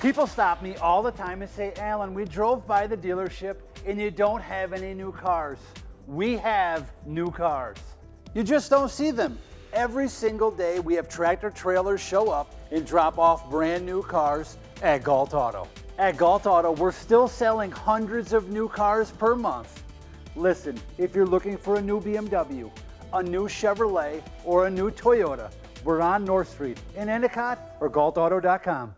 People stop me all the time and say, Alan, we drove by the dealership and you don't have any new cars. We have new cars. You just don't see them. Every single day we have tractor trailers show up and drop off brand new cars at Galt Auto. At Galt Auto, we're still selling hundreds of new cars per month. Listen, if you're looking for a new BMW, a new Chevrolet, or a new Toyota, we're on North Street in Endicott or GaltAuto.com.